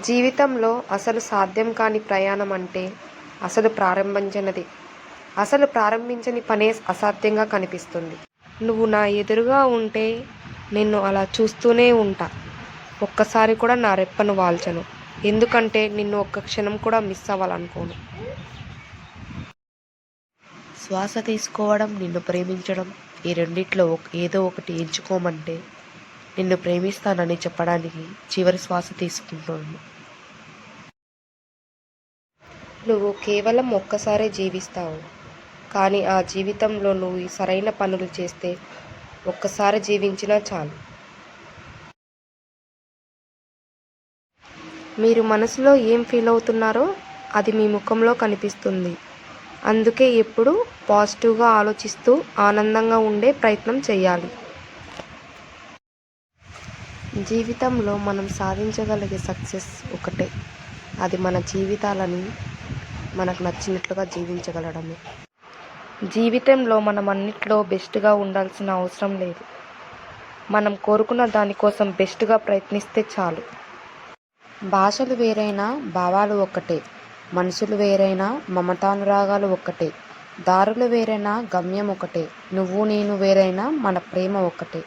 జీవితంలో అసలు సాధ్యం కాని ప్రయాణం అంటే అసలు ప్రారంభించని పనే అసాధ్యంగా కనిపిస్తుంది. నువ్వు నా ఎదురుగా ఉంటే నిన్ను అలా చూస్తూనే ఉంటా. ఒక్కసారి కూడా నా రెప్పను వాల్చను. ఎందుకంటే నిన్ను ఒక్క క్షణం కూడా మిస్ అవ్వాలనుకోను. శ్వాస తీసుకోవడం, నిన్ను ప్రేమించడం, ఈ రెండిట్లో ఏదో ఒకటి ఎంచుకోమంటే నిన్ను ప్రేమిస్తానని చెప్పడానికి చివరి శ్వాస తీసుకుంటున్నాను. నువ్వు కేవలం ఒక్కసారే జీవిస్తావు. కానీ ఆ జీవితంలో నువ్వు ఈ సరైన పనులు చేస్తే ఒక్కసారి జీవించినా చాలు. మీరు మనసులో ఏం ఫీల్ అవుతున్నారో అది మీ ముఖంలో కనిపిస్తుంది. అందుకే ఎప్పుడూ పాజిటివ్గా ఆలోచిస్తూ ఆనందంగా ఉండే ప్రయత్నం చేయాలి. జీవితంలో మనం సాధించగలిగే సక్సెస్ ఒకటే, అది మన జీవితాలని మనకు నచ్చినట్లుగా జీవించగలడమే. జీవితంలో మనం అన్నిట్లో బెస్ట్గా ఉండాల్సిన అవసరం లేదు. మనం కోరుకున్న దానికోసం బెస్ట్గా ప్రయత్నిస్తే చాలు. భాషలు వేరైనా భావాలు ఒక్కటే, మనుషులు వేరైనా మమతానురాగాలు ఒక్కటే, దారులు వేరైనా గమ్యం ఒకటే, నువ్వు నేను వేరైనా మన ప్రేమ ఒక్కటే.